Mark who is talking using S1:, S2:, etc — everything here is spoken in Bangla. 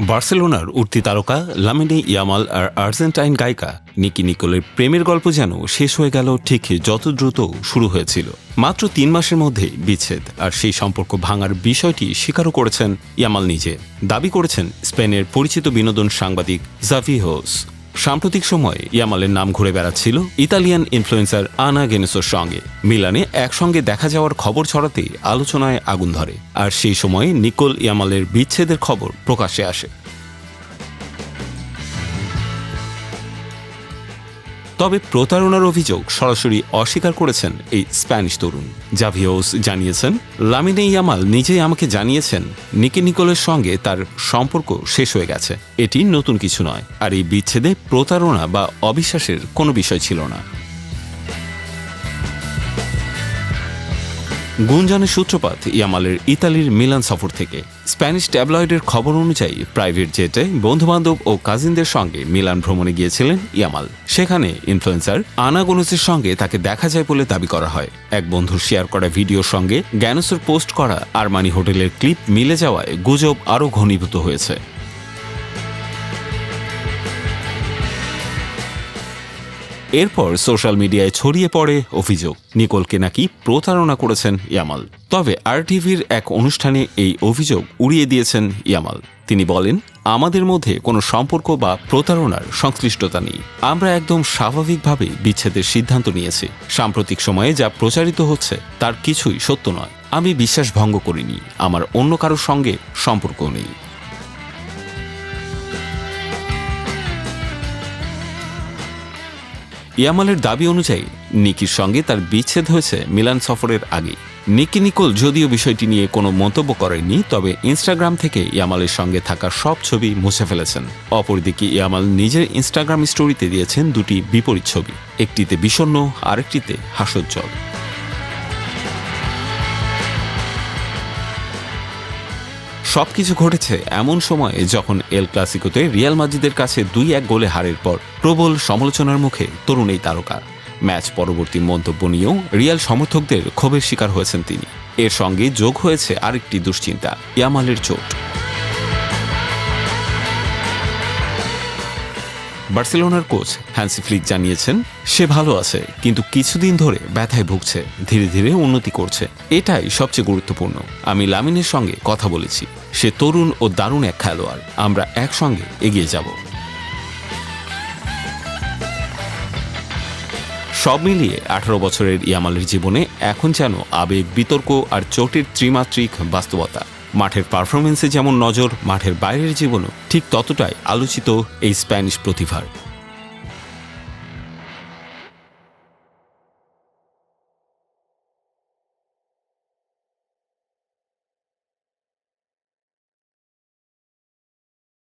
S1: বার্সেলোনার উঠতি তারকা লামিনে ইয়ামাল আর আর্জেন্টাইন গায়িকা নিকি নিকোলের প্রেমের গল্প যেন শেষ হয়ে গেল ঠিক যত দ্রুত শুরু হয়েছিল। মাত্র ৩ মাসের মধ্যেই বিচ্ছেদ, আর সেই সম্পর্ক ভাঙার বিষয়টি স্বীকারও করেছেন ইয়ামাল নিজে। দাবি করেছেন স্পেনের পরিচিত বিনোদন সাংবাদিক জাভিহোস। সাম্প্রতিক সময়ে ইয়ামালের নাম ঘুরে বেড়াচ্ছিল ইতালিয়ান ইনফ্লুয়েন্সার আনা গেনেসোর সঙ্গে। মিলানে একসঙ্গে দেখা যাওয়ার খবর ছড়াতেই আলোচনায় আগুন ধরে, আর সেই সময়ে নিকোল ইয়ামালের বিচ্ছেদের খবর প্রকাশ্যে আসে। তবে প্রতারণার অভিযোগ সরাসরি অস্বীকার করেছেন এই স্প্যানিশ তরুণ। জাভিওস জানিয়েছেন, লামিনে ইয়ামাল নিজেই আমাকে জানিয়েছেন নিকি নিকোলের সঙ্গে তার সম্পর্ক শেষ হয়ে গেছে। এটি নতুন কিছু নয়, আর এই বিচ্ছেদে প্রতারণা বা অবিশ্বাসের কোনো বিষয় ছিল না। গুঞ্জনের সূত্রপাত ইয়ামালের ইতালির মিলান সফর থেকে। স্প্যানিশ ট্যাবলয়েডের খবর অনুযায়ী প্রাইভেট জেটে বন্ধুবান্ধব ও কাজিনদের সঙ্গে মিলান ভ্রমণে গিয়েছিলেন ইয়ামাল। সেখানে ইনফ্লুয়েন্সার আনা গোনেসের সঙ্গে তাকে দেখা যায় বলে দাবি করা হয়। এক বন্ধুর শেয়ার করা ভিডিওর সঙ্গে গ্যানোসের পোস্ট করা আরমানি হোটেলের ক্লিপ মিলে যাওয়ায় গুজব আরও ঘনীভূত হয়েছে। এরপর সোশ্যাল মিডিয়ায় ছড়িয়ে পড়ে অভিযোগ নিকোলকে নাকি প্রতারণা করেছেন ইয়ামাল। তবে আরটিভির এক অনুষ্ঠানে এই অভিযোগ উড়িয়ে দিয়েছেন ইয়ামাল। তিনি বলেন, আমাদের মধ্যে কোনো সম্পর্ক বা প্রতারণার সংশ্লিষ্টতা নেই। আমরা একদম স্বাভাবিকভাবেই বিচ্ছেদের সিদ্ধান্ত নিয়েছি। সাম্প্রতিক সময়ে যা প্রচারিত হচ্ছে তার কিছুই সত্য নয়। আমি বিশ্বাস ভঙ্গ করিনি। আমার অন্য কারোর সঙ্গে সম্পর্ক নেই। ইয়ামালের দাবি অনুযায়ী নিকির সঙ্গে তার বিচ্ছেদ হয়েছে মিলান সফরের আগে। নিকি নিকোল যদিও বিষয়টি নিয়ে কোনো মন্তব্য করেননি, তবে ইনস্টাগ্রাম থেকে ইয়ামালের সঙ্গে থাকা সব ছবি মুছে ফেলেছেন। অপরদিকে ইয়ামাল নিজের ইনস্টাগ্রাম স্টোরিতে দিয়েছেন দুটি বিপরীত ছবি, একটিতে বিষণ্ণ, আরেকটিতে হাস্যোজ্জ্বল। সবকিছু ঘটেছে এমন সময়ে যখন এল ক্লাসিকোতে রিয়াল মাদ্রিদের কাছে ২-১ গোলে হারের পর প্রবল সমালোচনার মুখে তরুণ এই তারকা। ম্যাচ পরবর্তী মন্তব্য নিয়েও রিয়াল সমর্থকদের ক্ষোভের শিকার হয়েছেন তিনি। এর সঙ্গে যোগ হয়েছে আরেকটি দুশ্চিন্তা, ইয়ামালের চোট। বার্সেলোনার কোচ হ্যান্সি ফ্লিক জানিয়েছেন, সে ভালো আছে, কিন্তু কিছুদিন ধরে ব্যথায় ভুগছে, ধীরে ধীরে উন্নতি করছে। এটাই সবচেয়ে গুরুত্বপূর্ণ। আমি লামিনের সঙ্গে কথা বলেছি। সে তরুণ ও দারুণ এক খেলোয়াড়। আমরা একসঙ্গে এগিয়ে যাব। সব মিলিয়ে ১৮ বছরের ইয়ামালের জীবনে এখন যেন আবেগ, বিতর্ক আর চোটের ত্রিমাত্রিক বাস্তবতা। মাঠের পারফরমেন্সে যেমন নজর, মাঠের বাইরের জীবনও ঠিক ততটাই আলোচিত এই স্প্যানিশ প্রতিভার।